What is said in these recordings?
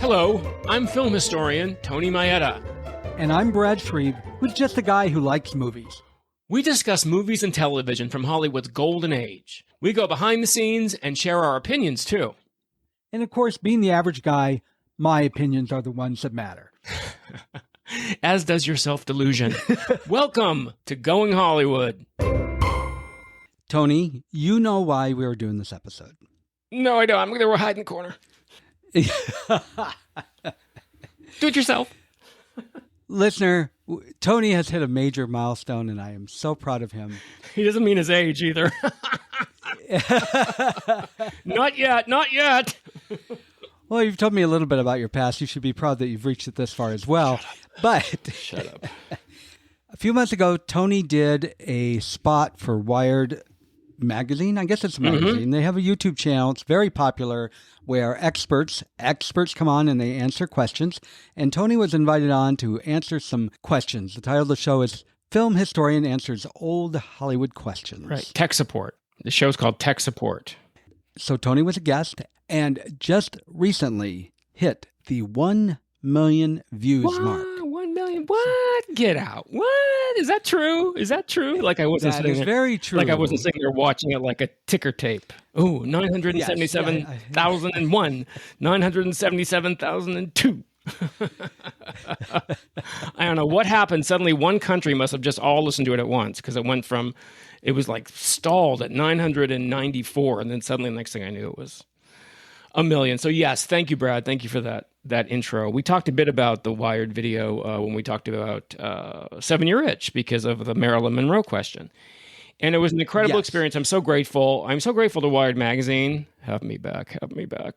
Hello, I'm film historian Tony Maeda. And I'm Brad Shreve, who's just a guy who likes movies. We discuss movies and television from Hollywood's golden age. We go behind the scenes and share our opinions, too. And of course, being the average guy, my opinions are the ones that matter. As does your self-delusion. Welcome to Going Hollywood. Tony, you know why we are doing this episode. No, I don't. I'm going to hide in the corner. Do it yourself. Listener, Tony has hit a major milestone, and I am so proud of him. He doesn't mean his age either. Not yet, not yet. Well, you've told me a little bit about your past. You should be proud that you've reached it this far as well. Shut up. A few months ago, Tony did a spot for Wired magazine. I guess it's a magazine. Mm-hmm. They have a YouTube channel. It's very popular where experts come on and they answer questions. And Tony was invited on to answer some questions. The title of the show is Film Historian Answers Old Hollywood Questions. Right. Tech Support. The show's called Tech Support. So Tony was a guest and just recently hit the 1 million views mark. 1 million? What? Get out. What? Is that true? Is that true? Like I wasn't that sitting is there, very true. Like I wasn't sitting there watching it like a ticker tape. Ooh, 977,001, 977,002. I don't know what happened. Suddenly one country must have just all listened to it at once because it was like stalled at 994. And then suddenly the next thing I knew it was 1 million. So yes, thank you, Brad. Thank you for that intro. We talked a bit about the Wired video when we talked about 7 Year Itch because of the Marilyn Monroe question. And it was an incredible experience. I'm so grateful. I'm so grateful to Wired Magazine. Have me back,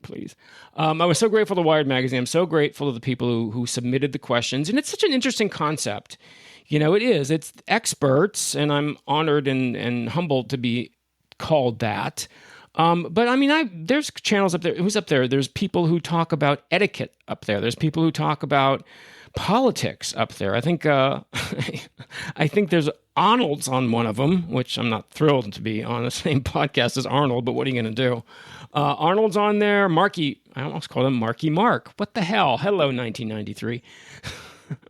please. I was so grateful to Wired Magazine. I'm so grateful to the people who submitted the questions. And it's such an interesting concept. You know, it is. It's experts, and I'm honored and humbled to be called that. But I mean, there's channels up there. Who's up there? There's people who talk about etiquette up there. There's people who talk about politics up there. I think I think there's Arnold's on one of them, which I'm not thrilled to be on the same podcast as Arnold, but what are you going to do? Arnold's on there. Marky, I almost called him Marky Mark. What the hell? Hello, 1993.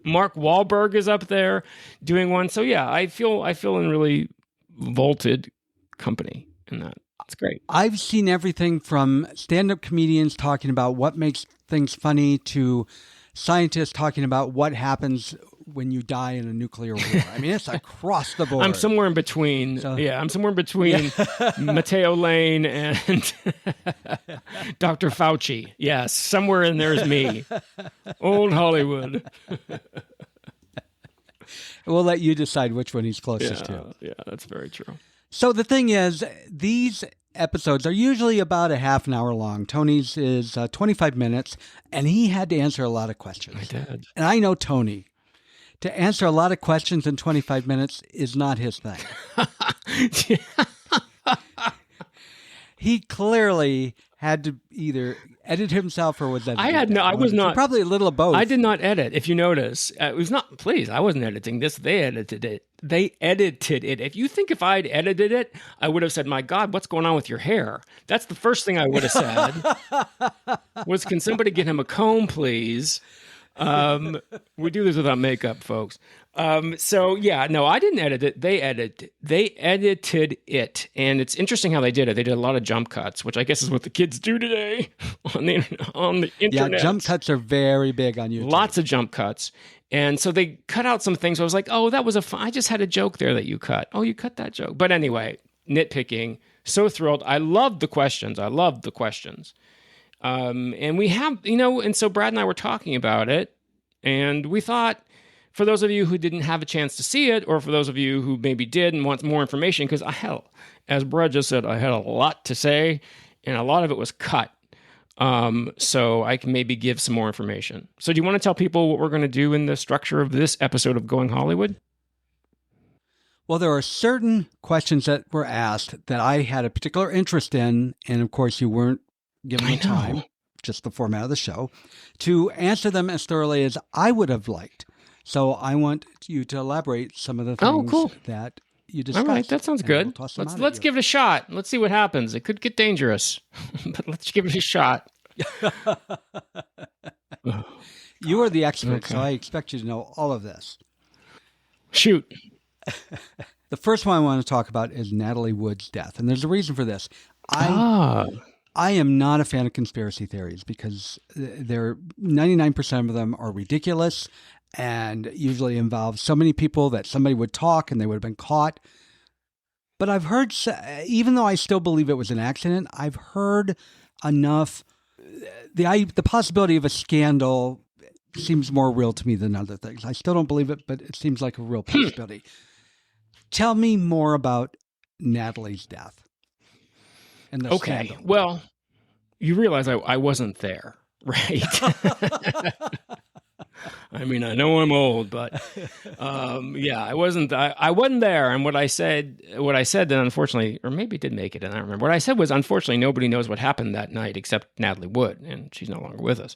Mark Wahlberg is up there doing one. So yeah, I feel in really vaulted company in that. It's great. I've seen everything from stand-up comedians talking about what makes things funny to scientists talking about what happens when you die in a nuclear war. I mean, it's across the board. I'm somewhere in between. I'm somewhere in between Matteo Lane and Dr. Fauci. Yes, somewhere in there is me. Old Hollywood. We'll let you decide which one he's closest to. Yeah, that's very true. So the thing is, these episodes are usually about a half an hour long. Tony's is 25 minutes, and he had to answer a lot of questions. I did. And I know Tony. To answer a lot of questions in 25 minutes is not his thing. He clearly had to either edit himself or was editing. I was not. Probably a little of both. I did not edit, if you notice. It was not, please, I wasn't editing this. They edited it. If you think if I'd edited it, I would have said, my God, what's going on with your hair? That's the first thing I would have said was, can somebody get him a comb, please? We do this without makeup, folks. So yeah, no, I didn't edit it. They edited it. And it's interesting how they did it. They did a lot of jump cuts, which I guess is what the kids do today on the internet. Yeah, jump cuts are very big on YouTube. Lots of jump cuts. And so they cut out some things. I was like, oh, that was I just had a joke there that you cut. Oh, you cut that joke. But anyway, nitpicking. So thrilled. I loved the questions. And we have, and so Brad and I were talking about it, and we thought, for those of you who didn't have a chance to see it, or for those of you who maybe did and want more information, because as Brad just said, I had a lot to say, and a lot of it was cut. So I can maybe give some more information. So do you want to tell people what we're going to do in the structure of this episode of Going Hollywood? Well, there are certain questions that were asked that I had a particular interest in, and of course you weren't given the time, just the format of the show, to answer them as thoroughly as I would have liked. So I want you to elaborate some of the things that you discussed. All right, that sounds good. Let's give it a shot. Let's see what happens. It could get dangerous, but let's give it a shot. Oh, You are the expert, so okay. I expect you to know all of this. Shoot. The first one I want to talk about is Natalie Wood's death, and there's a reason for this. I Ah. I am not a fan of conspiracy theories because they're 99% of them are ridiculous and usually involve so many people that somebody would talk and they would have been caught. But I've heard, even though I still believe it was an accident, I've heard enough. The possibility of a scandal seems more real to me than other things. I still don't believe it, but it seems like a real possibility. Tell me more about Natalie's death and the Okay. scandal. Well, you realize I wasn't there, right? I mean, I know I'm old, but yeah, I wasn't. I wasn't there. And what I said, then, unfortunately, or maybe it did make it, and I don't remember. What I said was, unfortunately, nobody knows what happened that night except Natalie Wood, and she's no longer with us.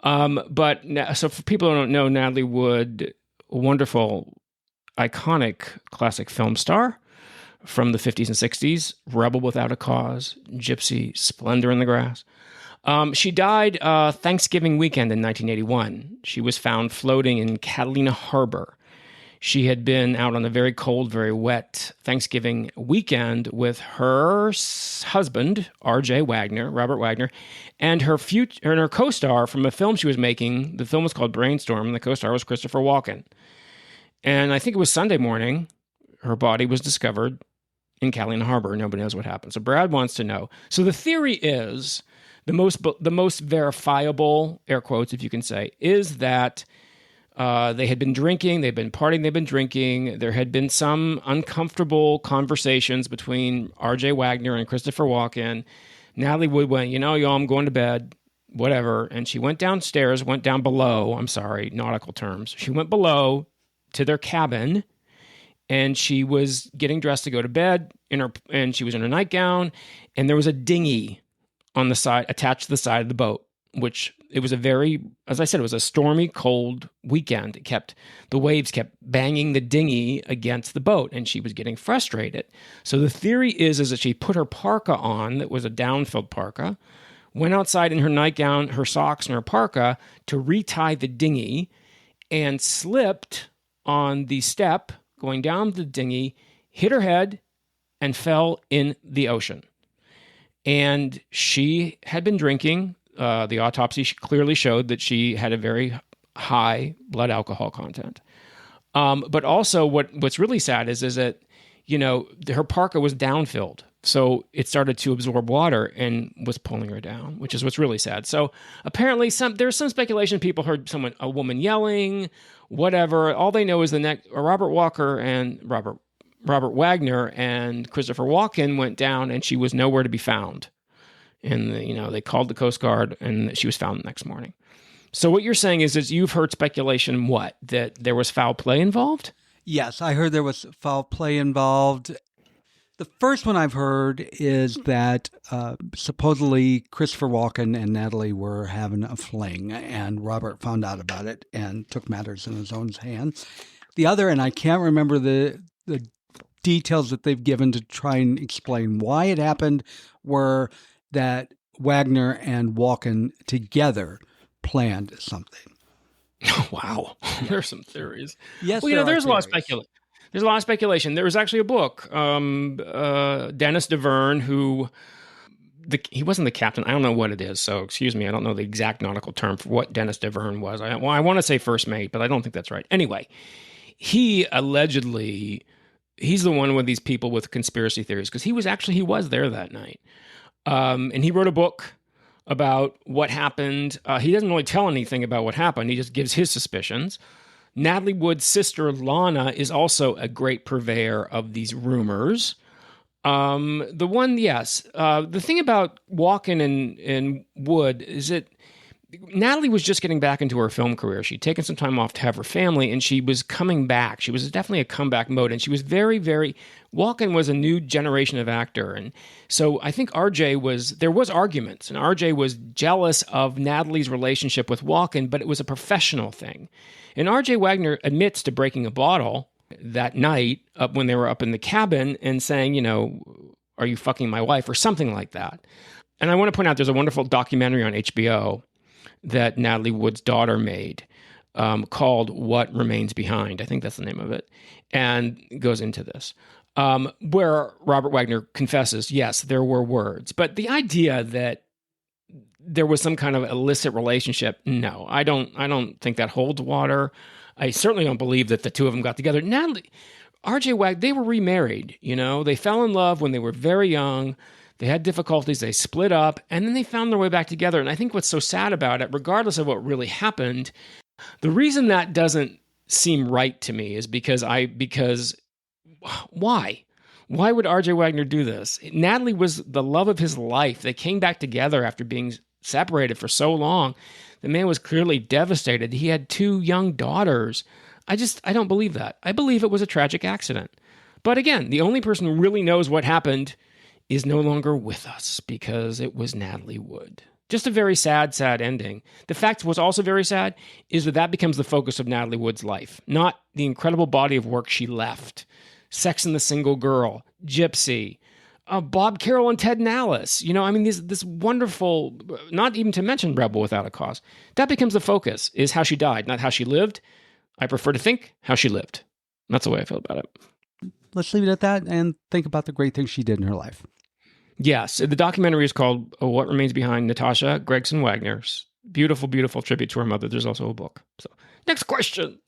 So for people who don't know, Natalie Wood, a wonderful, iconic classic film star from the 50s and 60s, Rebel Without a Cause, Gypsy, Splendor in the Grass. She died Thanksgiving weekend in 1981. She was found floating in Catalina Harbor. She had been out on a very cold, very wet Thanksgiving weekend with her husband, R.J. Wagner, Robert Wagner, and her co-star from a film she was making. The film was called Brainstorm, and the co-star was Christopher Walken. And I think it was Sunday morning, her body was discovered in Catalina Harbor. Nobody knows what happened. So Brad wants to know. So the theory is, the most verifiable, air quotes, if you can say, is that they had been drinking, they've been partying, they've been drinking. There had been some uncomfortable conversations between R.J. Wagner and Christopher Walken. Natalie Wood went, y'all, I'm going to bed, whatever. And she went down below, I'm sorry, nautical terms. She went below to their cabin, and she was getting dressed to go to bed, and she was in her nightgown, and there was a dinghy on the side, attached to the side of the boat, which it was as I said, it was a stormy, cold weekend. The waves kept banging the dinghy against the boat, and she was getting frustrated. So the theory is that she put her parka on, that was a down-filled parka, went outside in her nightgown, her socks, and her parka to retie the dinghy, and slipped on the step going down the dinghy, hit her head, and fell in the ocean. And she had been drinking. The autopsy clearly showed that she had a very high blood alcohol content. But also what's really sad is that, her parka was downfilled. So it started to absorb water and was pulling her down, which is what's really sad. So apparently there's some speculation. People heard a woman yelling, whatever. All they know is Robert Wagner and Christopher Walken went down, and she was nowhere to be found. And they called the Coast Guard, and she was found the next morning. So what you're saying is you've heard speculation, that there was foul play involved? Yes, I heard there was foul play involved. The first one I've heard is that supposedly Christopher Walken and Natalie were having a fling, and Robert found out about it and took matters in his own hands. The other, and I can't remember the details that they've given to try and explain why it happened, were that Wagner and Walken together planned something. Wow. Yeah. There's some theories. Yes, well, there's a lot of speculation. There's a lot of speculation. There was actually a book, Dennis DeVerne, he wasn't the captain. I don't know what it is. So excuse me. I don't know the exact nautical term for what Dennis DeVerne was. I want to say first mate, but I don't think that's right. Anyway, he's the one with these people with conspiracy theories, because he was there that night. And he wrote a book about what happened. He doesn't really tell anything about what happened. He just gives his suspicions. Natalie Wood's sister, Lana, is also a great purveyor of these rumors. The thing about Walken and Wood is that Natalie was just getting back into her film career. She'd taken some time off to have her family, and she was coming back. She was definitely a comeback mode, and she was very, very... Walken was a new generation of actor, and so I think there was arguments, and RJ was jealous of Natalie's relationship with Walken, but it was a professional thing. And RJ Wagner admits to breaking a bottle that night up when they were up in the cabin and saying, are you fucking my wife, or something like that. And I want to point out there's a wonderful documentary on HBO that Natalie Wood's daughter made, called What Remains Behind. I think that's the name of it. And it goes into this, where Robert Wagner confesses, yes, there were words. But the idea that there was some kind of illicit relationship, no, I don't think that holds water. I certainly don't believe that the two of them got together. Natalie, R.J. Wagner, they were remarried, They fell in love when they were very young. They had difficulties, they split up, and then they found their way back together. And I think what's so sad about it, regardless of what really happened, the reason that doesn't seem right to me is because why? Why would R.J. Wagner do this? Natalie was the love of his life. They came back together after being separated for so long. The man was clearly devastated. He had 2 young daughters. I don't believe that. I believe it was a tragic accident. But again, the only person who really knows what happened is no longer with us because it was Natalie Wood. Just a very sad, sad ending. The fact what's also very sad is that becomes the focus of Natalie Wood's life, not the incredible body of work she left. Sex and the Single Girl, Gypsy, Bob Carroll and Ted Nallis. This wonderful, not even to mention Rebel Without a Cause. That becomes the focus, is how she died, not how she lived. I prefer to think how she lived. That's the way I feel about it. Let's leave it at that and think about the great things she did in her life. Yes. The documentary is called What Remains Behind, Natasha Gregson Wagner's beautiful, beautiful tribute to her mother. There's also a book. So next question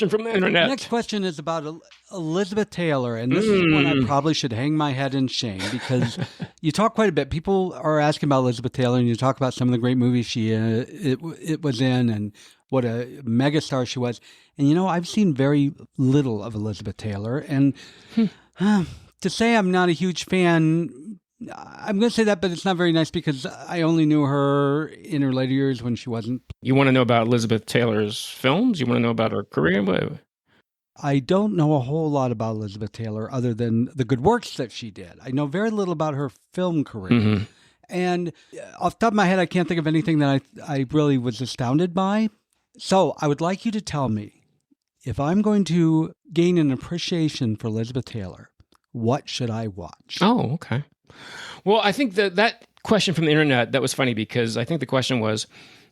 from the internet. Next question is about Elizabeth Taylor. And this is one I probably should hang my head in shame because you talk quite a bit. People are asking about Elizabeth Taylor and you talk about some of the great movies it was in and what a megastar she was. And, I've seen very little of Elizabeth Taylor. And to say I'm not a huge fan, I'm going to say that, but it's not very nice because I only knew her in her later years when she wasn't. You want to know about Elizabeth Taylor's films? You want to know about her career? I don't know a whole lot about Elizabeth Taylor other than the good works that she did. I know very little about her film career. Mm-hmm. And off the top of my head, I can't think of anything that I really was astounded by. So I would like you to tell me, if I'm going to gain an appreciation for Elizabeth Taylor, what should I watch? Oh, okay. Well, I think that question from the internet, that was funny because I think the question was,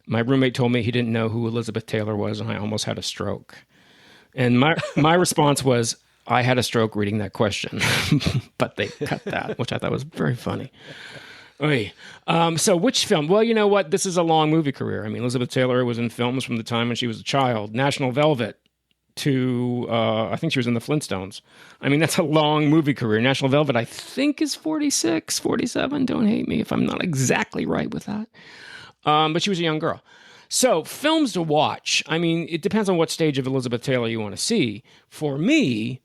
my roommate told me he didn't know who Elizabeth Taylor was and I almost had a stroke. And my response was, I had a stroke reading that question, but they cut that, which I thought was very funny. So which film? Well, you know what? This is a long movie career. I mean, Elizabeth Taylor was in films from the time when she was a child. National Velvet to, I think she was in the Flintstones. I mean, that's a long movie career. National Velvet, I think, is 46, 47. Don't hate me if I'm not exactly right with that. But she was a young girl. So films to watch. I mean, it depends on what stage of Elizabeth Taylor you want to see. For me,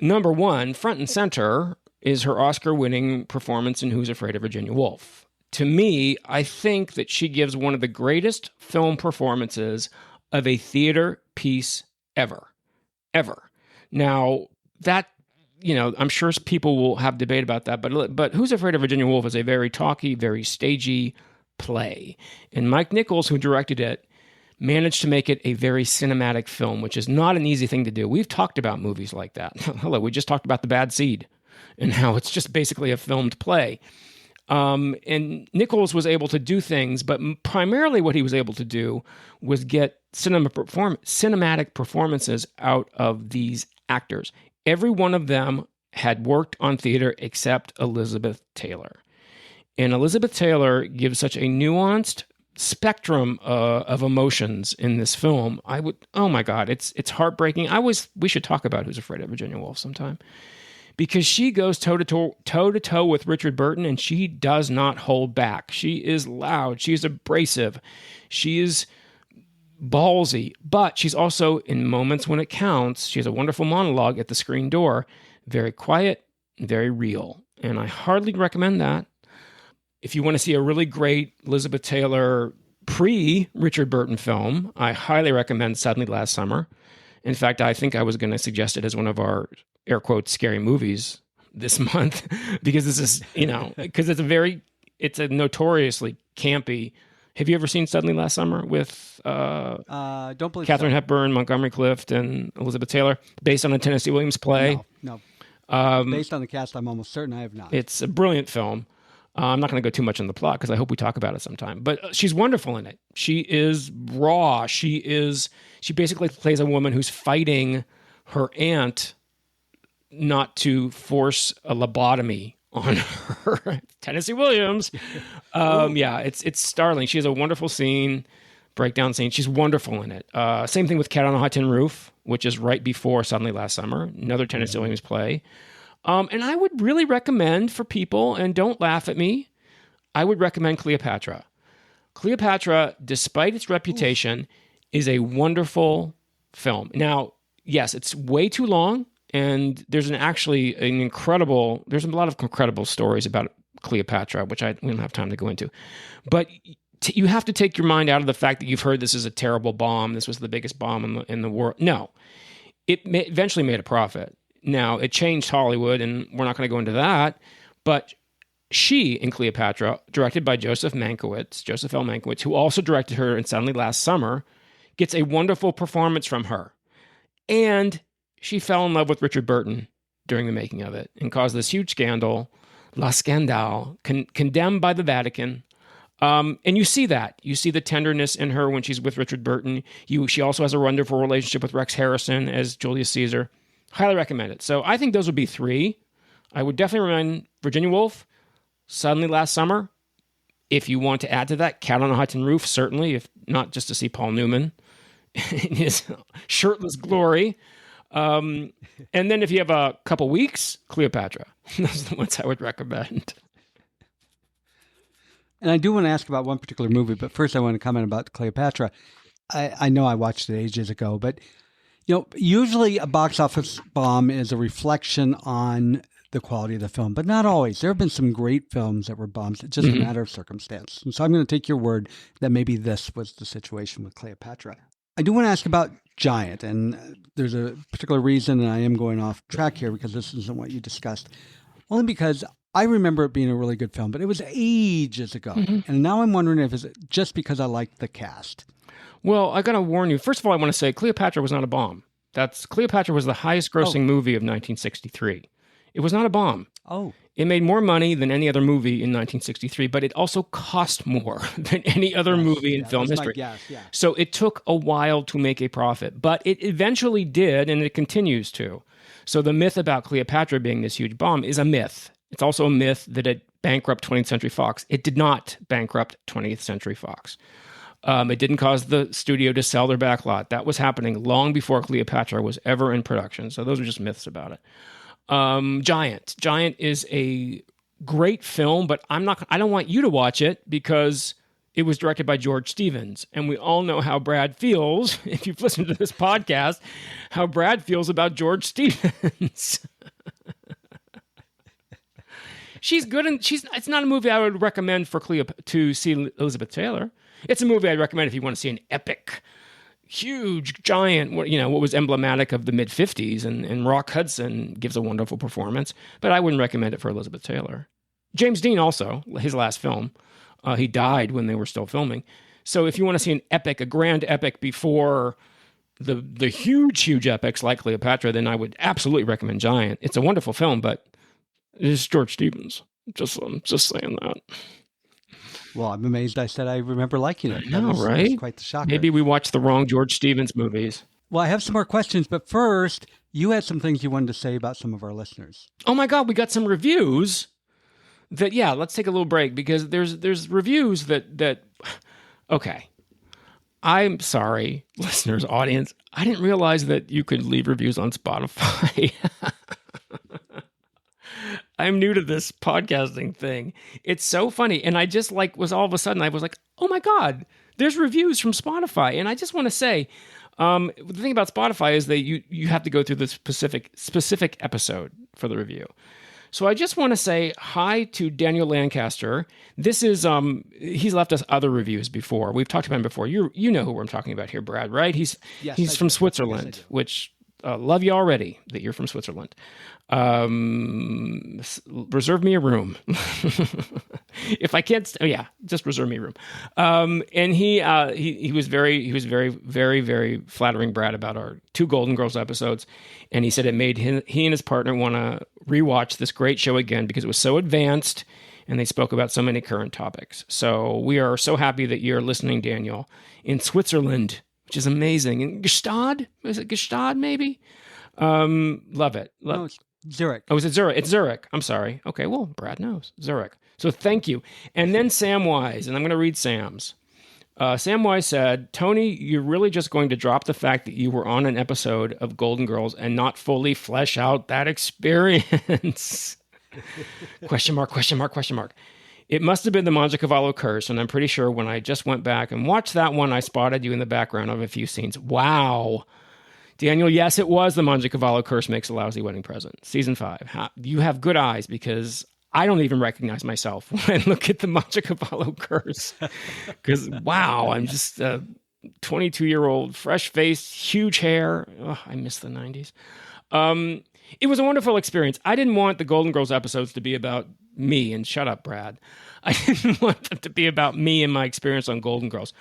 number one, front and center, is her Oscar-winning performance in Who's Afraid of Virginia Woolf. To me, I think that she gives one of the greatest film performances of a theater piece ever. Now, that, I'm sure people will have debate about that, but Who's Afraid of Virginia Woolf is a very talky, very stagey play. And Mike Nichols, who directed it, managed to make it a very cinematic film, which is not an easy thing to do. We've talked about movies like that. Hello, we just talked about The Bad Seed and how it's just basically a filmed play. And Nichols was able to do things, but primarily what he was able to do was get cinematic performances out of these actors. Every one of them had worked on theater except Elizabeth Taylor. And Elizabeth Taylor gives such a nuanced spectrum of emotions in this film. Oh my God, it's heartbreaking. We should talk about Who's Afraid of Virginia Woolf sometime. Because she goes toe-to-toe with Richard Burton, and she does not hold back. She is loud. She is abrasive. She is ballsy. But she's also, in moments when it counts, she has a wonderful monologue at the screen door. Very quiet, very real. And I hardly recommend that. If you want to see a really great Elizabeth Taylor pre-Richard Burton film, I highly recommend Suddenly Last Summer. In fact, I think I was going to suggest it as one of our air quotes scary movies this month because this is, because it's a notoriously campy. Have you ever seen Suddenly Last Summer with don't believe Katharine Hepburn, Montgomery Clift, and Elizabeth Taylor, based on a Tennessee Williams play? No. Based on the cast, I'm almost certain I have not. It's a brilliant film. I'm not going to go too much on the plot because I hope we talk about it sometime. But she's wonderful in it. She is raw. She basically plays a woman who's fighting her aunt not to force a lobotomy on her. Tennessee Williams. Yeah, it's startling. She has a wonderful breakdown scene. She's wonderful in it. Same thing with Cat on a Hot Tin Roof, which is right before Suddenly Last Summer, another Tennessee Williams play. And I would really recommend for people, and don't laugh at me, I would recommend Cleopatra. Cleopatra, despite its reputation, is a wonderful film. Now, yes, it's way too long, and there's a lot of incredible stories about Cleopatra, which we don't have time to go into. But you have to take your mind out of the fact that you've heard this is a terrible bomb. This was the biggest bomb in the world. No, it eventually made a profit. Now, it changed Hollywood, and we're not going to go into that, but she, in Cleopatra, directed by Joseph L. Mankiewicz, who also directed her in Suddenly Last Summer, gets a wonderful performance from her. And she fell in love with Richard Burton during the making of it and caused this huge scandal, La Scandale, condemned by the Vatican. And you see that. You see the tenderness in her when she's with Richard Burton. She also has a wonderful relationship with Rex Harrison as Julius Caesar. Highly recommend it. So I think those would be three. I would definitely recommend Virginia Woolf, Suddenly Last Summer. If you want to add to that, Cat on a Hot Tin Roof, certainly, if not just to see Paul Newman in his shirtless glory. And then if you have a couple weeks, Cleopatra. Those are the ones I would recommend. And I do want to ask about one particular movie, but first I want to comment about Cleopatra. I know I watched it ages ago, but usually a box office bomb is a reflection on the quality of the film, but not always. There have been some great films that were bombs. It's just a matter of circumstance. And so I'm going to take your word that maybe this was the situation with Cleopatra. I do want to ask about Giant, and there's a particular reason, and I am going off track here because this isn't what you discussed. Only because I remember it being a really good film, but it was ages ago. And now I'm wondering if it's just because I liked the cast. Well, I got to warn you. First of all, I want to say Cleopatra was not a bomb. Cleopatra was the highest grossing movie of 1963. It was not a bomb. Oh. It made more money than any other movie in 1963, but it also cost more than any other movie in film history. So it took a while to make a profit, but it eventually did, and it continues to. So the myth about Cleopatra being this huge bomb is a myth. It's also a myth that it bankrupted 20th Century Fox. It did not bankrupt 20th Century Fox. It didn't cause the studio to sell their backlot. That was happening long before Cleopatra was ever in production. So those are just myths about it. Giant. Giant is a great film, but I don't want you to watch it because it was directed by George Stevens. And we all know how Brad feels, if you've listened to this podcast, how Brad feels about George Stevens. She's good, and it's not a movie I would recommend for to see Elizabeth Taylor. It's a movie I'd recommend if you want to see an epic, huge, giant, what was emblematic of the mid-50s, and Rock Hudson gives a wonderful performance, but I wouldn't recommend it for Elizabeth Taylor. James Dean also, his last film, he died when they were still filming. So if you want to see an epic, a grand epic before the huge epics like Cleopatra, then I would absolutely recommend Giant. It's a wonderful film, but it's George Stevens. I'm just saying that. Well, I'm amazed I said I remember liking it. I know, right? That's quite the shocker. Maybe we watched the wrong George Stevens movies. Well, I have some more questions, but first, you had some things you wanted to say about some of our listeners. Oh my God, we got some reviews let's take a little break because there's reviews that okay. I'm sorry, listeners, audience. I didn't realize that you could leave reviews on Spotify. I'm new to this podcasting thing. It's so funny. And I just was all of a sudden, I was like, oh my God, there's reviews from Spotify. And I just want to say, the thing about Spotify is that you have to go through the specific episode for the review. So I just want to say hi to Daniel Lancaster. This is, he's left us other reviews before. We've talked about him before. You know who I'm talking about here, Brad, right? He's from Switzerland, which love you already that you're from Switzerland. Reserve me a room. If I can't, just reserve me a room. And he was very, very, very flattering Brad about our 2 Golden Girls episodes. And he said it made he and his partner want to rewatch this great show again because it was so advanced and they spoke about so many current topics. So we are so happy that you're listening, Daniel, in Switzerland, which is amazing. In Gstaad? Is it Gstaad, maybe? Love it. No, it's Zurich. Oh, is it Zurich? It's Zurich. I'm sorry. Okay, well, Brad knows. Zurich. So thank you. And then Sam Wise, and I'm going to read Sam's. Sam Wise said, Tony, you're really just going to drop the fact that you were on an episode of Golden Girls and not fully flesh out that experience. Question mark, question mark, question mark. It must have been the Montecavallo curse, and I'm pretty sure when I just went back and watched that one, I spotted you in the background of a few scenes. Wow. Daniel, yes, it was the Montecavallo curse makes a lousy wedding present. Season 5. You have good eyes, because I don't even recognize myself when I look at the Montecavallo curse. Because, wow, I'm just a 22-year-old, fresh-faced, huge hair. Oh, I miss the 90s. It was a wonderful experience. I didn't want the Golden Girls episodes to be about me, and shut up, Brad. I didn't want them to be about me and my experience on Golden Girls.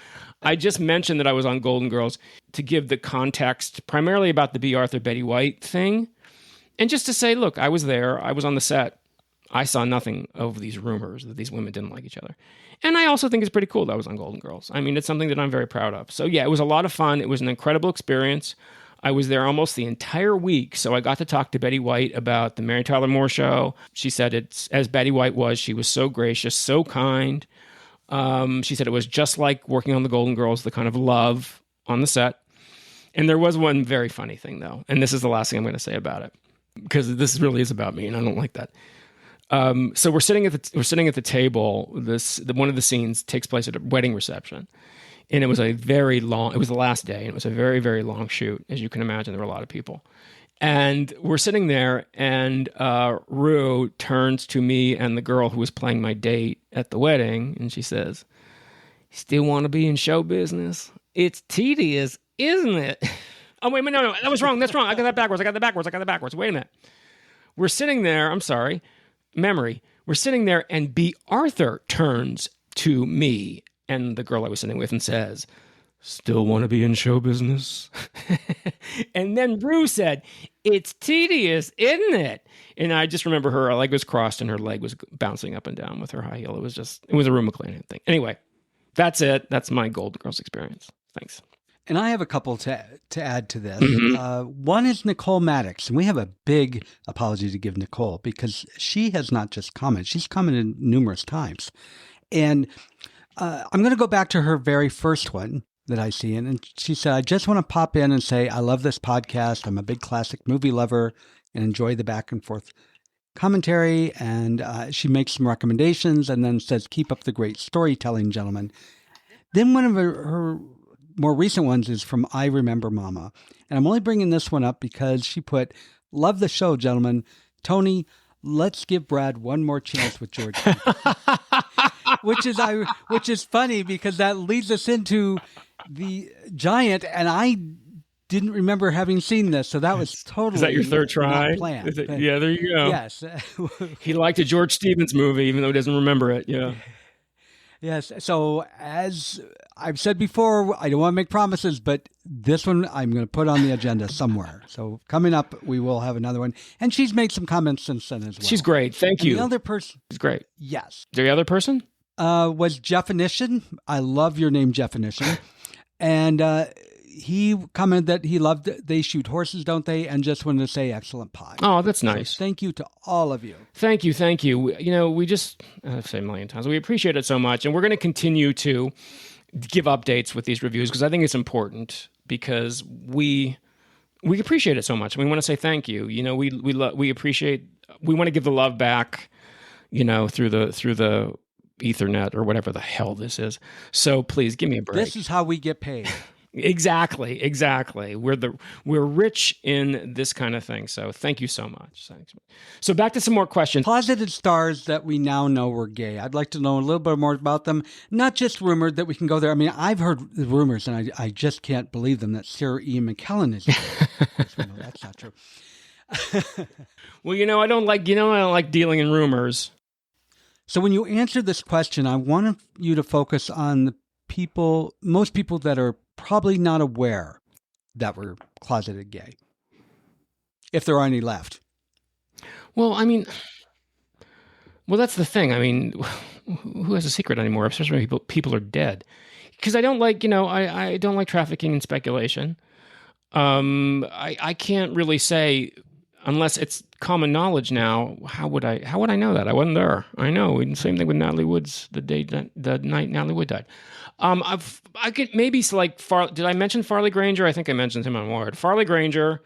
I just mentioned that I was on Golden Girls to give the context, primarily about the B. Arthur Betty White thing, and just to say, look, I was there. I was on the set. I saw nothing of these rumors that these women didn't like each other. And I also think it's pretty cool that I was on Golden Girls. I mean, it's something that I'm very proud of. So yeah, it was a lot of fun. It was an incredible experience. I was there almost the entire week, so I got to talk to Betty White about the Mary Tyler Moore Show. She said it's, as Betty White was, she was so gracious, so kind. She said it was just like working on the Golden Girls, the kind of love on the set. And there was one very funny thing, though, and this is the last thing I'm going to say about it, because this really is about me, and I don't like that. So we're sitting at the table. One of the scenes takes place at a wedding reception. And it was it was the last day, and it was a very, very long shoot. As you can imagine, there were a lot of people. And we're sitting there, and Rue turns to me and the girl who was playing my date at the wedding, and she says, "You still want to be in show business? It's tedious, isn't it?" Oh, wait a minute, no, that was wrong. That's wrong. I got that backwards. Wait a minute. We're sitting there, I'm sorry, memory. We're sitting there, and B. Arthur turns to me and the girl I was sitting with and says, "Still want to be in show business?" And then Rue said, "It's tedious, isn't it?" And I just remember her leg was crossed and her leg was bouncing up and down with her high heel. It was a Rue McClanahan thing. Anyway, that's it. That's my Golden Girls experience. Thanks. And I have a couple to add to this. One is Nicole Maddox. And we have a big apology to give Nicole, because she has not just commented. She's commented numerous times. And I'm going to go back to her very first one that I see. And she said, "I just want to pop in and say, I love this podcast. I'm a big classic movie lover and enjoy the back and forth commentary." And she makes some recommendations and then says, "Keep up the great storytelling, gentlemen." Then one of her more recent ones is from I Remember Mama. And I'm only bringing this one up because she put, "Love the show, gentlemen. Tony, let's give Brad one more chance with George." which is funny, because that leads us into the Giant, and I didn't remember having seen this, so that was totally. Is that your third try? Not planned. Yeah, there you go. Yes. He liked a George Stevens movie, even though he doesn't remember it. Yeah. Yes. So as I've said before, I don't want to make promises, but this one I'm going to put on the agenda somewhere. So coming up, we will have another one. And she's made some comments since then as well. She's great. Thank you. The other person. She's great. Yes. The other person? Was Jeffinition. I love your name, Jeffinition. And he commented that he loved They Shoot Horses, Don't They? And just wanted to say excellent pod. Oh, that's nice. So thank you to all of you. Thank you. We just, I've said a million times, we appreciate it so much. And we're going to continue to give updates with these reviews, because I think it's important, because we appreciate it so much. We want to say thank you. We appreciate, we want to give the love back, through the Ethernet or whatever the hell this is. So please give me a break. This is how we get paid. Exactly. We're rich in this kind of thing. So thank you so much. Thanks. So back to some more questions. Closeted stars that we now know were gay. I'd like to know a little bit more about them. Not just rumored that we can go there. I mean, I've heard the rumors, and I just can't believe them, that Sarah Ian McKellen is gay. Of course, we know that's not true. Well, I don't like dealing in rumors. So when you answer this question, I want you to focus on the most people that are probably not aware that we're closeted gay, if there are any left. Well, I mean, Well, that's the thing. I mean, who has a secret anymore? Especially when people are dead. Because I don't like, I don't like trafficking and speculation. I can't really say unless it's common knowledge now. How would I know that? I wasn't there. I know. Same thing with Natalie Wood's the night Natalie Wood died. I could maybe like did I mention Farley Granger? I think I mentioned him on Wired. Farley Granger,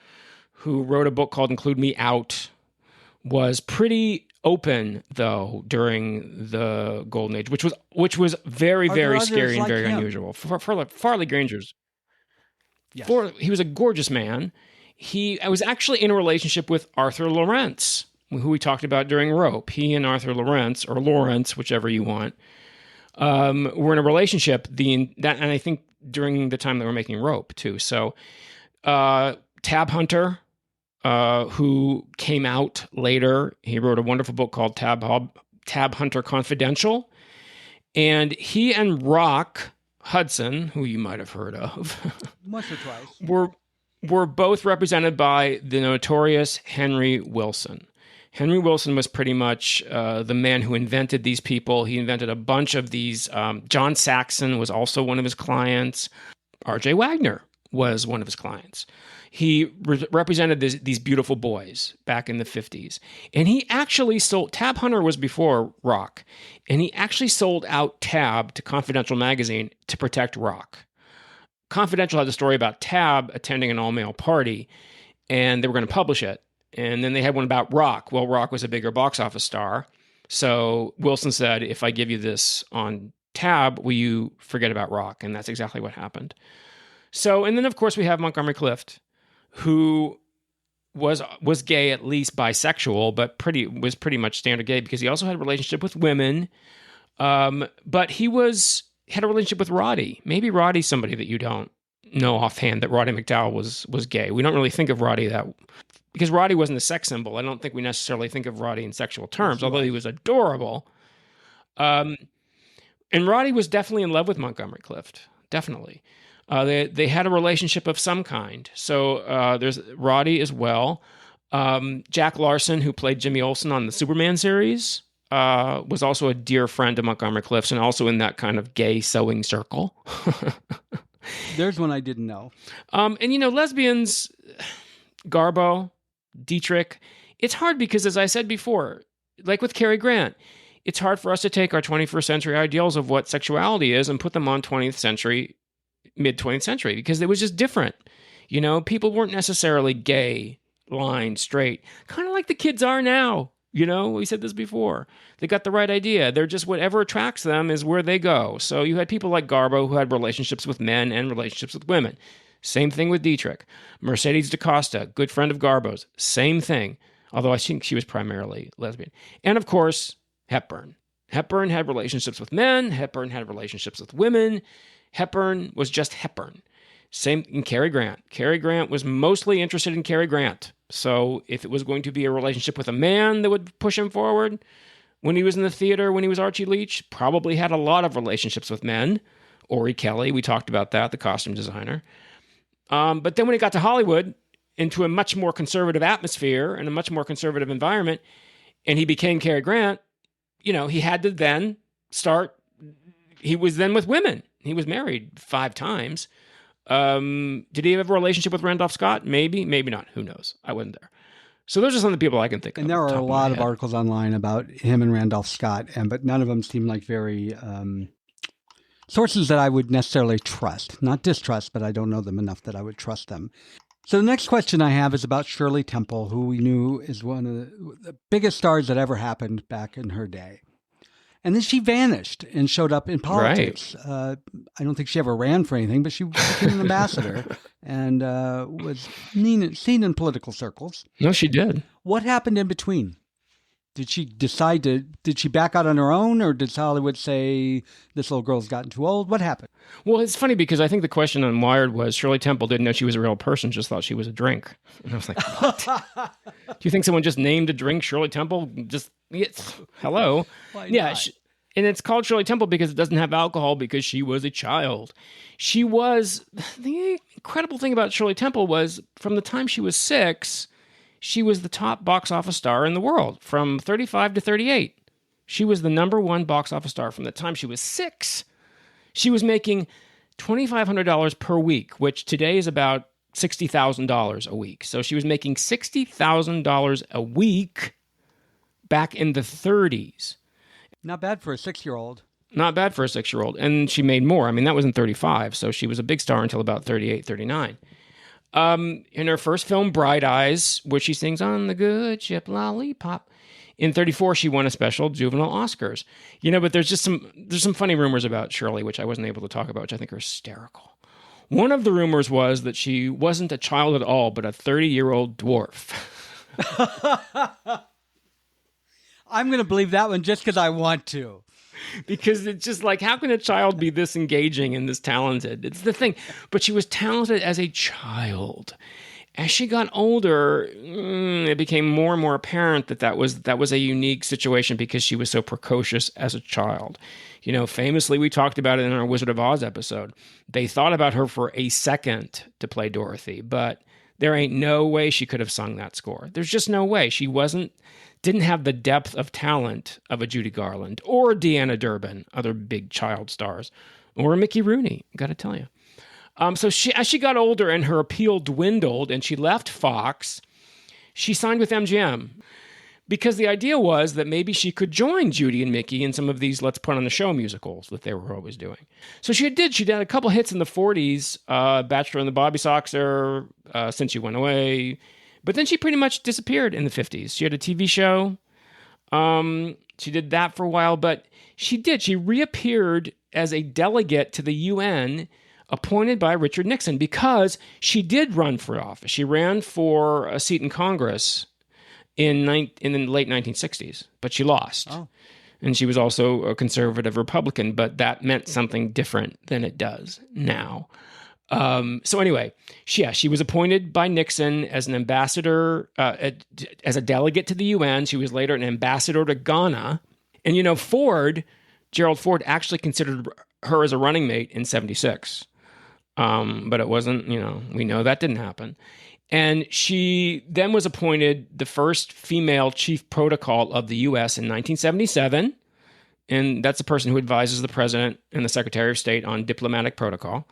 who wrote a book called Include Me Out, was pretty open though during the Golden Age, which was very, Are there very others scary and like very him? unusual. Farley Granger's Yes. he was a gorgeous man. I was actually in a relationship with Arthur Lawrence, who we talked about during Rope. He and Arthur Lawrence, or Lawrence, whichever you want, were in a relationship. And I think during the time they were making Rope too. So Tab Hunter, who came out later, he wrote a wonderful book called Tab Hunter Confidential, and he and Rock Hudson, who you might have heard of, Once or twice. were both represented by the notorious Henry Wilson. Henry Wilson was pretty much the man who invented these people. He invented a bunch of these. John Saxon was also one of his clients. R.J. Wagner was one of his clients. He represented these beautiful boys back in the 50s. And he actually sold, Tab Hunter was before Rock, and he actually sold out Tab to Confidential magazine to protect Rock. Confidential had a story about Tab attending an all-male party, and they were going to publish it. And then they had one about Rock. Well, Rock was a bigger box office star. So Wilson said, if I give you this on Tab, will you forget about Rock? And that's exactly what happened. So, and then of course we have Montgomery Clift, who was gay, at least bisexual, but was pretty much standard gay because he also had a relationship with women. But he had a relationship with Roddy. Maybe Roddy's somebody that you don't know offhand, that Roddy McDowall was gay. We don't really think of Roddy because Roddy wasn't a sex symbol. I don't think we necessarily think of Roddy in sexual terms, although he was adorable. And Roddy was definitely in love with Montgomery Clift. Definitely. They had a relationship of some kind. So there's Roddy as well. Jack Larson, who played Jimmy Olsen on the Superman series, was also a dear friend of Montgomery Clift's and also in that kind of gay sewing circle. There's one I didn't know. And, lesbians, Garbo, Dietrich, it's hard because, as I said before, like with Cary Grant, it's hard for us to take our 21st century ideals of what sexuality is and put them on mid-20th century, because it was just different. People weren't necessarily gay, lined, straight, kind of like the kids are now. We said this before. They got the right idea. They're just whatever attracts them is where they go. So you had people like Garbo who had relationships with men and relationships with women. Same thing with Dietrich. Mercedes DaCosta, good friend of Garbo's. Same thing, although I think she was primarily lesbian. And of course, Hepburn. Hepburn had relationships with men. Hepburn had relationships with women. Hepburn was just Hepburn. Same in Cary Grant. Cary Grant was mostly interested in Cary Grant. So if it was going to be a relationship with a man that would push him forward, when he was in the theater, when he was Archie Leach, probably had a lot of relationships with men. Ori Kelly, we talked about that, the costume designer. But then when he got to Hollywood, into a much more conservative atmosphere and a much more conservative environment, and he became Cary Grant, he had to then start. He was then with women. He was married 5 times. Did he have a relationship with Randolph Scott? Maybe, maybe not. Who knows? I wasn't there. So those are some of the people I can think of. And there are a lot of articles online about him and Randolph Scott, but none of them seem like very sources that I would necessarily trust. Not distrust, but I don't know them enough that I would trust them. So the next question I have is about Shirley Temple, who we knew is one of the biggest stars that ever happened back in her day. And then she vanished and showed up in politics. Right. I don't think she ever ran for anything, but she became an ambassador and was seen in political circles. No, she did. What happened in between? Did she back out on her own, or did Hollywood say this little girl's gotten too old? What happened? Well, it's funny because I think the question on Wired was Shirley Temple didn't know she was a real person, just thought she was a drink. And I was like, what? Do you think someone just named a drink Shirley Temple? Hello? Yeah. And it's called Shirley Temple because it doesn't have alcohol because she was a child. The incredible thing about Shirley Temple was from the time she was 6, she was the top box office star in the world from 35 to 38. She was the number one box office star from the time she was 6. She was making $2,500 per week, which today is about $60,000 a week. So she was making $60,000 a week back in the 30s. Not bad for a 6-year-old. Not bad for a 6-year-old. And she made more. I mean, that was in 35. So she was a big star until about 38, 39. In her first film, Bright Eyes, where she sings On the Good Ship Lollipop. In 34, she won a special juvenile Oscars. But there's some funny rumors about Shirley, which I wasn't able to talk about, which I think are hysterical. One of the rumors was that she wasn't a child at all, but a 30-year-old dwarf. I'm going to believe that one just because I want to. Because it's just like, how can a child be this engaging and this talented? It's the thing. But she was talented as a child. As she got older, it became more and more apparent that was a unique situation because she was so precocious as a child. Famously, we talked about it in our Wizard of Oz episode. They thought about her for a second to play Dorothy, but there ain't no way she could have sung that score. There's just no way. She didn't have the depth of talent of a Judy Garland or Deanna Durbin, other big child stars, or a Mickey Rooney, got to tell you. So as she got older and her appeal dwindled and she left Fox, she signed with MGM because the idea was that maybe she could join Judy and Mickey in some of these Let's Put on a Show musicals that they were always doing. So she did. She did a couple hits in the 40s, Bachelor and the Bobby Soxer, Since You Went Away. But then she pretty much disappeared in the 50s. She had a TV show. She did that for a while, but she reappeared as a delegate to the UN appointed by Richard Nixon because she did run for office. She ran for a seat in Congress in the late 1960s, but she lost. Oh. And she was also a conservative Republican, but that meant something different than it does now. So anyway, she was appointed by Nixon as an ambassador, as a delegate to the UN. She was later an ambassador to Ghana. And, Gerald Ford actually considered her as a running mate in 76. But it wasn't, we know that didn't happen. And she then was appointed the first female chief protocol of the U.S. in 1977. And that's the person who advises the president and the secretary of state on diplomatic protocol.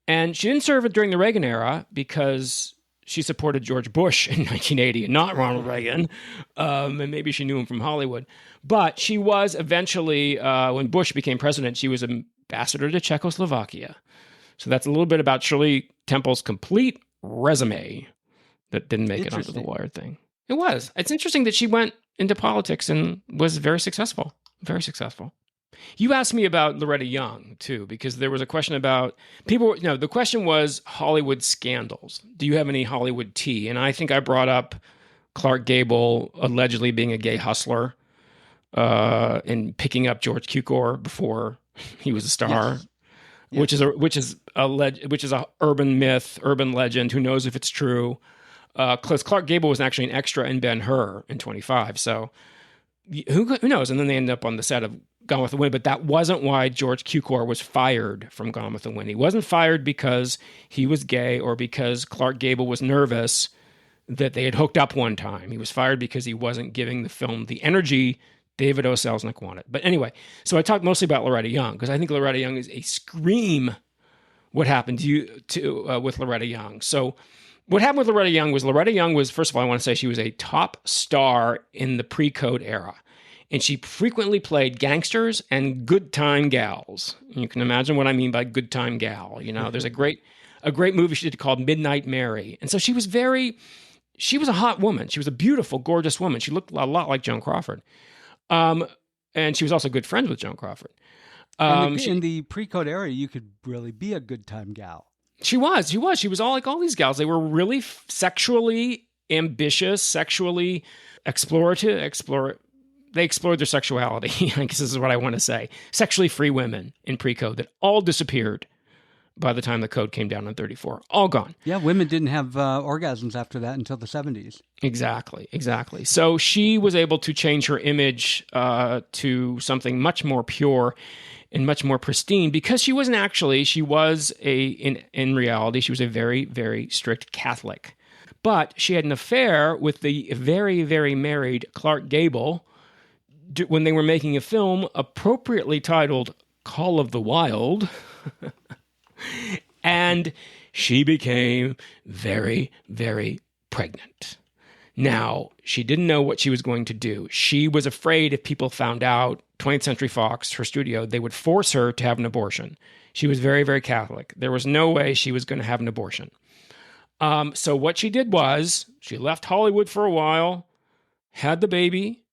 And she didn't serve it during the Reagan era because she supported George Bush in 1980 and not Ronald Reagan. And maybe she knew him from Hollywood. But she was eventually, when Bush became president, she was ambassador to Czechoslovakia. So that's a little bit about Shirley Temple's complete resume that didn't make it onto the Wired thing. It was. It's interesting that she went into politics and was very successful. Very successful. You asked me about Loretta Young, too, because there was a question about the question was Hollywood scandals. Do you have any Hollywood tea? And I think I brought up Clark Gable allegedly being a gay hustler and picking up George Cukor before he was a star. Yes. Which is a urban myth, urban legend. Who knows if it's true? Because Clark Gable was actually an extra in Ben-Hur in 25. So who knows? And then they ended up on the set of Gone with the Wind. But that wasn't why George Cukor was fired from Gone with the Wind. He wasn't fired because he was gay or because Clark Gable was nervous that they had hooked up one time. He was fired because he wasn't giving the film the energy David O. Selznick wanted. But anyway, so I talked mostly about Loretta Young because I think Loretta Young is a scream what happened with Loretta Young. So what happened with Loretta Young was, first of all, I want to say she was a top star in the pre-code era. And she frequently played gangsters and good time gals. You can imagine what I mean by good time gal. There's a great movie she did called Midnight Mary. And so she was a hot woman. She was a beautiful, gorgeous woman. She looked a lot like Joan Crawford. And she was also good friends with Joan Crawford. In the pre-code era, you could really be a good time gal. She was. She was all like all these gals. They were really sexually ambitious, sexually explorative. They explored their sexuality. I guess this is what I want to say. Sexually free women in pre-code that all disappeared by the time the code came down in 34. All gone. Yeah, women didn't have orgasms after that until the 70s. Exactly. So she was able to change her image to something much more pure and much more pristine because in reality, she was a very, very strict Catholic. But she had an affair with the very, very married Clark Gable when they were making a film appropriately titled Call of the Wild, and she became very, very pregnant. Now, she didn't know what she was going to do. She was afraid if people found out, 20th Century Fox, her studio, they would force her to have an abortion. She was very, very Catholic. There was no way she was going to have an abortion. So what she did was she left Hollywood for a while, had the baby,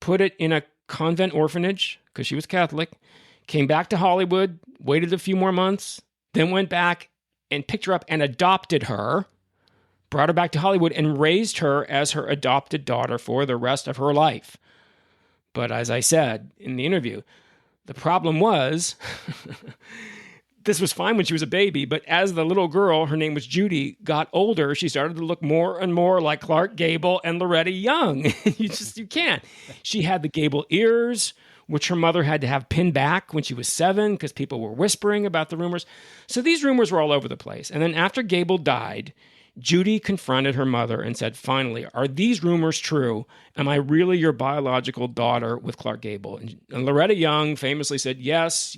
put it in a convent orphanage because she was Catholic, came back to Hollywood, waited a few more months, then went back and picked her up and adopted her, brought her back to Hollywood and raised her as her adopted daughter for the rest of her life. But as I said in the interview, the problem was this was fine when she was a baby, but as the little girl, her name was Judy, got older, she started to look more and more like Clark Gable and Loretta Young. You can't. She had the Gable ears, which her mother had to have pinned back when she was 7 because people were whispering about the rumors. So these rumors were all over the place. And then after Gable died, Judy confronted her mother and said, finally, are these rumors true? Am I really your biological daughter with Clark Gable? And Loretta Young famously said, yes,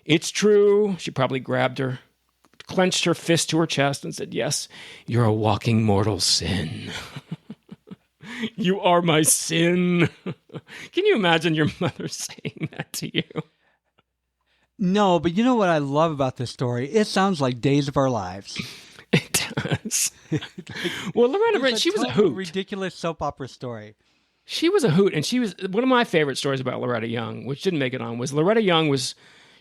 it's true. She probably grabbed her, clenched her fist to her chest and said, yes, you're a walking mortal sin. You are my sin. Can you imagine your mother saying that to you? No, but you know what I love about this story? It sounds like Days of Our Lives. It does. Well, Loretta, she was a hoot. Ridiculous soap opera story. She was a hoot, and she was one of my favorite stories about Loretta Young, which didn't make it on, was Loretta Young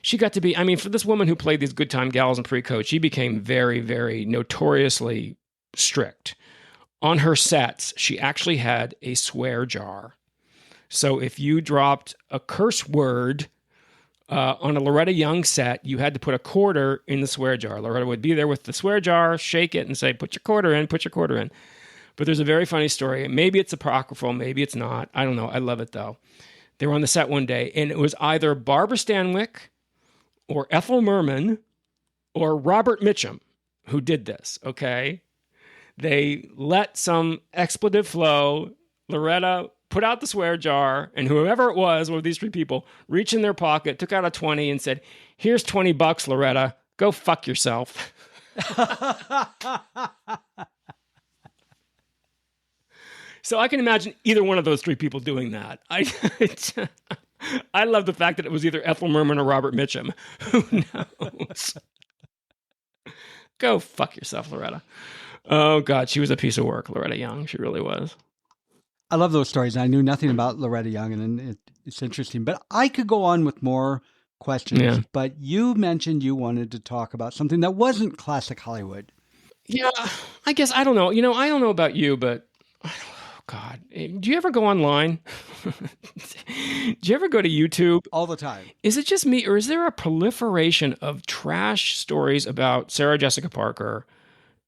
she got to be, for this woman who played these good time gals in Pre-Code, she became very, very notoriously strict. On her sets, she actually had a swear jar. So if you dropped a curse word on a Loretta Young set, you had to put a quarter in the swear jar. Loretta would be there with the swear jar, shake it, and say, put your quarter in. But there's a very funny story. Maybe it's apocryphal, maybe it's not. I don't know. I love it, though. They were on the set one day, and it was either Barbara Stanwyck or Ethel Merman or Robert Mitchum who did this, okay? They let some expletive flow. Loretta put out the swear jar, and whoever it was, one of these 3 people, reached in their pocket, took out a 20 and said, here's $20, Loretta. Go fuck yourself. So I can imagine either one of those 3 people doing that. I love the fact that it was either Ethel Merman or Robert Mitchum. Who knows? Go fuck yourself, Loretta. Oh, God, she was a piece of work, Loretta Young. She really was. I love those stories. I knew nothing about Loretta Young, and it's interesting. But I could go on with more questions. Yeah. But you mentioned you wanted to talk about something that wasn't classic Hollywood. Yeah, I guess, I don't know. I don't know about you, but... God, do you ever go online? Do you ever go to YouTube? All the time. Is it just me, or is there a proliferation of trash stories about Sarah Jessica Parker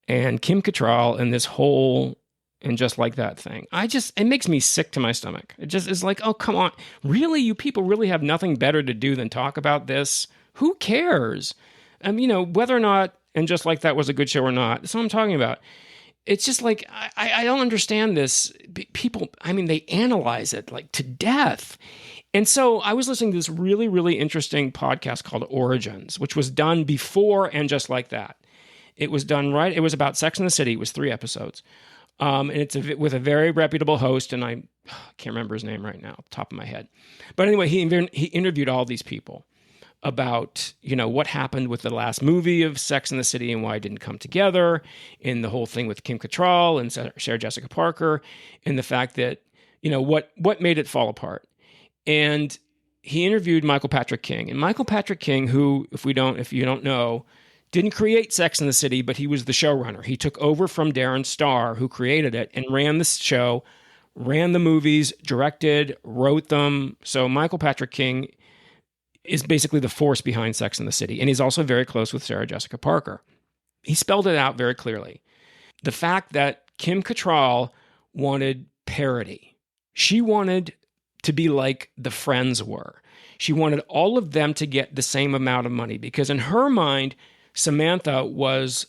and Kim Cattrall and this whole and just like that thing? It makes me sick to my stomach. It just is like, oh, come on. Really? You people really have nothing better to do than talk about this? Who cares? Whether or not And Just Like That was a good show or not. That's what I'm talking about. It's just like, I don't understand this. People, they analyze it like to death. And so I was listening to this really, really interesting podcast called Origins, which was done before And Just Like That. It was done right. It was about Sex and the City. It was 3 episodes. And it's with a very reputable host. And I can't remember his name right now, off the top of my head. But anyway, he interviewed all these people about, what happened with the last movie of Sex and the City and why it didn't come together, and the whole thing with Kim Cattrall and Sarah Jessica Parker, and the fact that, what made it fall apart. And he interviewed Michael Patrick King. And Michael Patrick King, who, if you don't know, didn't create Sex and the City, but he was the showrunner. He took over from Darren Star, who created it, and ran the show, ran the movies, directed, wrote them. So Michael Patrick King is basically the force behind Sex and the City. And he's also very close with Sarah Jessica Parker. He spelled it out very clearly. The fact that Kim Cattrall wanted parody. She wanted to be like the Friends were. She wanted all of them to get the same amount of money because in her mind, Samantha was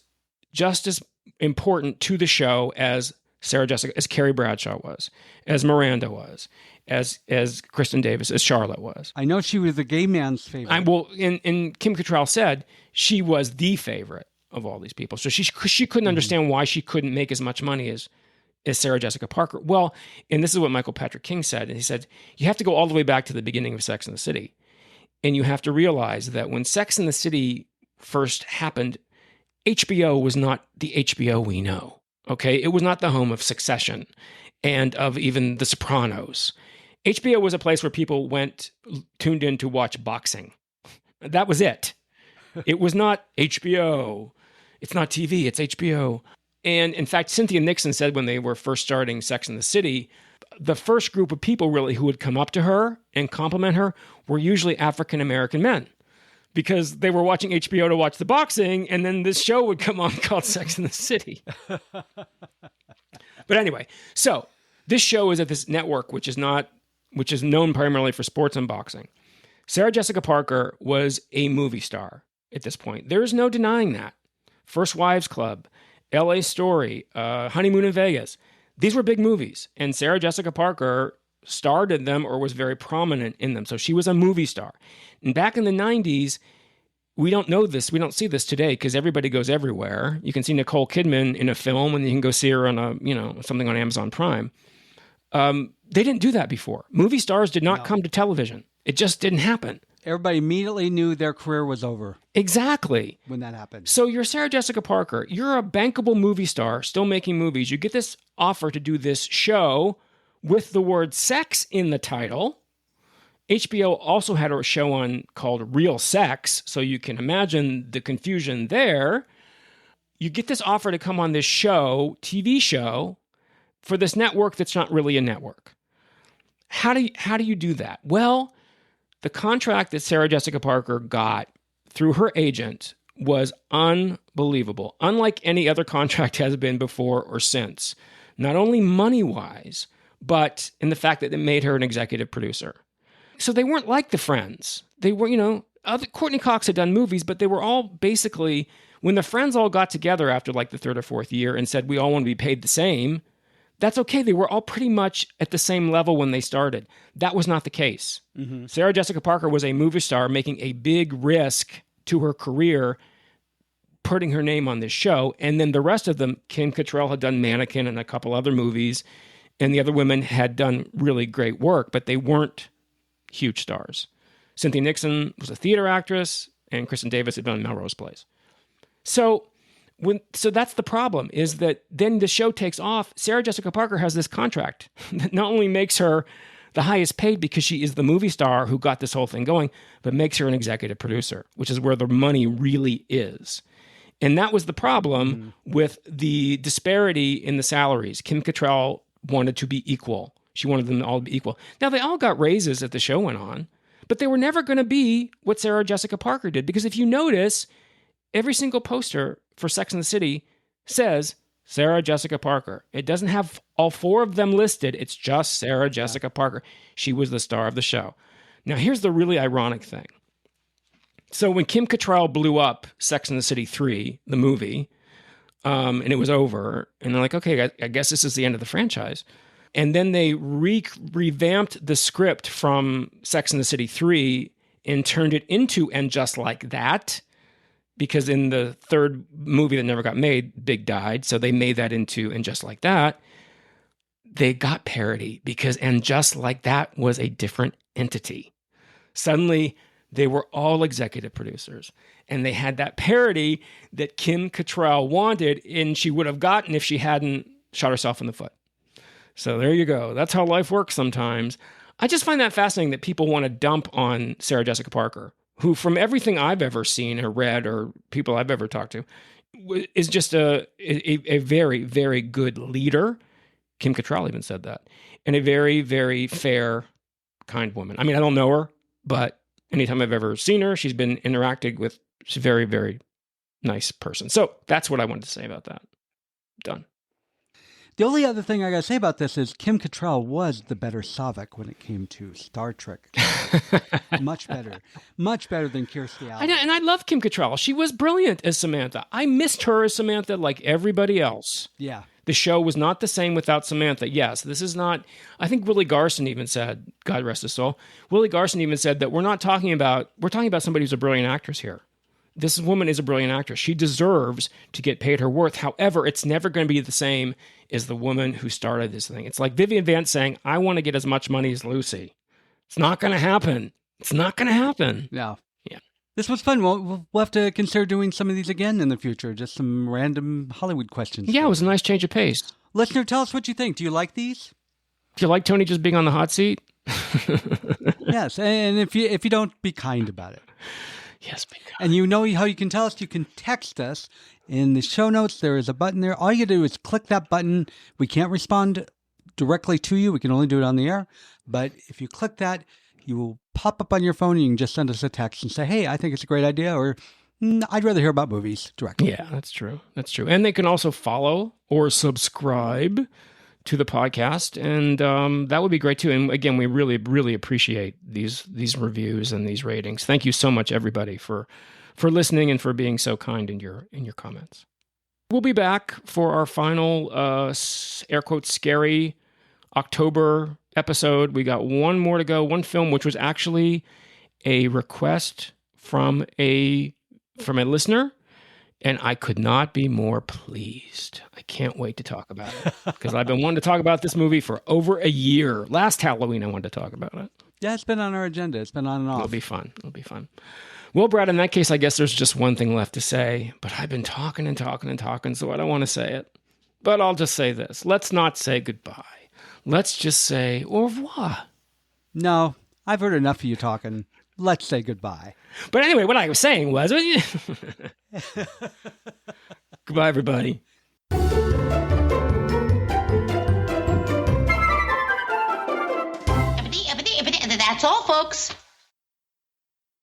just as important to the show as Sarah Jessica, as Carrie Bradshaw was, as Miranda was, as Kristen Davis, as Charlotte was. I know she was the gay man's favorite. And Kim Cattrall said she was the favorite of all these people. So she couldn't understand why she couldn't make as much money as Sarah Jessica Parker. Well, and this is what Michael Patrick King said. And he said, you have to go all the way back to the beginning of Sex and the City. And you have to realize that when Sex and the City first happened, HBO was not the HBO we know. Okay? It was not the home of Succession and of even The Sopranos. HBO was a place where people tuned in to watch boxing. That was it. It was not HBO. It's not TV, it's HBO. And in fact, Cynthia Nixon said when they were first starting Sex and the City, the first group of people really who would come up to her and compliment her were usually African-American men, because they were watching HBO to watch the boxing, and then this show would come on called Sex and the City. But anyway, so this show is at this network, which is known primarily for sports and boxing. Sarah Jessica Parker was a movie star at this point. There is no denying that. First Wives Club, L.A. Story, Honeymoon in Vegas. These were big movies, and Sarah Jessica Parker starred in them or was very prominent in them. So she was a movie star. And back in the 90s, we don't know this. We don't see this today because everybody goes everywhere. You can see Nicole Kidman in a film, and you can go see her on something on Amazon Prime. They didn't do that before. Movie stars did not come to television. It just didn't happen. Everybody immediately knew their career was over. Exactly. When that happened. So you're Sarah Jessica Parker. You're a bankable movie star, still making movies. You get this offer to do this show with the word sex in the title. HBO also had a show on called Real Sex, so you can imagine the confusion there. You get this offer to come on this show, TV show, for this network that's not really a network. How do you do that? Well, the contract that Sarah Jessica Parker got through her agent was unbelievable, unlike any other contract has been before or since. Not only money-wise, but in the fact that it made her an executive producer. So they weren't like the Friends. They were, Courtney Cox had done movies, but they were all basically, when the Friends all got together after like the third or fourth year and said, we all want to be paid the same, that's okay. They were all pretty much at the same level when they started. That was not the case. Mm-hmm. Sarah Jessica Parker was a movie star making a big risk to her career, putting her name on this show. And then the rest of them, Kim Cattrall had done Mannequin and a couple other movies, and the other women had done really great work, but they weren't huge stars. Cynthia Nixon was a theater actress, and Kristen Davis had done Melrose Place. So that's the problem, is that then the show takes off. Sarah Jessica Parker has this contract that not only makes her the highest paid because she is the movie star who got this whole thing going, but makes her an executive producer, which is where the money really is. And that was the problem with the disparity in the salaries. Kim Cattrall wanted to be equal. She wanted them all to be equal. Now, they all got raises as the show went on, but they were never going to be what Sarah Jessica Parker did. Because if you notice, every single poster for Sex and the City says Sarah Jessica Parker. It doesn't have all four of them listed. It's just Sarah Jessica Parker. She was the star of the show. Now, here's the really ironic thing. So when Kim Cattrall blew up Sex and the City 3, the movie, and it was over, and they're like, okay, I guess this is the end of the franchise. And then they revamped the script from Sex and the City 3 and turned it into And Just Like That, because in the third movie that never got made, Big died, so they made that into And Just Like That. They got parody because And Just Like That was a different entity. Suddenly, they were all executive producers, and they had that parody that Kim Cattrall wanted, and she would have gotten if she hadn't shot herself in the foot. So there you go. That's how life works sometimes. I just find that fascinating that people want to dump on Sarah Jessica Parker, who, from everything I've ever seen or read or people I've ever talked to, is just a very, very good leader. Kim Cattrall even said that. And a very, very fair, kind woman. I mean, I don't know her, but anytime I've ever seen her, she's been interacting with, she's a very, very nice person. So that's what I wanted to say about that. Done. The only other thing I got to say about this is Kim Cattrall was the better Saavik when it came to Star Trek. Much better. Much better than Kirstie Alley. And I love Kim Cattrall. She was brilliant as Samantha. I missed her as Samantha like everybody else. Yeah. The show was not the same without Samantha. Yes, this is not. I think Willie Garson even said, God rest his soul. Willie Garson even said that we're talking about somebody who's a brilliant actress here. This woman is a brilliant actress. She deserves to get paid her worth. However, it's never going to be the same as the woman who started this thing. It's like Vivian Vance saying, I want to get as much money as Lucy. It's not going to happen. It's not going to happen. No. Yeah. This was fun. We'll have to consider doing some of these again in the future. Just some random Hollywood questions. Yeah, it was a nice change of pace. Listener, tell us what you think. Do you like these? Do you like Tony just being on the hot seat? Yes. And if you don't, be kind about it. Yes, be kind. And you know how you can tell us? You can text us. In the show notes, there is a button there. All you do is click that button. We can't respond directly to you. We can only do it on the air. But if you click that, you will pop up on your phone and you can just send us a text and say, hey, I think it's a great idea, or I'd rather hear about movies directly. Yeah, that's true. That's true. And they can also follow or subscribe to the podcast, and that would be great too. And again, we really, really appreciate these reviews and these ratings. Thank you so much, everybody, for listening and for being so kind in your comments. We'll be back for our final air quotes scary October episode. We got one more to go. One film which was actually a request from a listener. And I could not be more pleased. I can't wait to talk about it because I've been wanting to talk about this movie for over a year. Last Halloween, I wanted to talk about it. Yeah, it's been on our agenda. It's been on and off. It'll be fun. It'll be fun. Well, Brad, in that case, I guess there's just one thing left to say, but I've been talking and talking and talking, so I don't want to say it. But I'll just say this. Let's not say goodbye. Let's just say au revoir. No, I've heard enough of you talking. Let's say goodbye. But anyway, what I was saying was... Goodbye, everybody.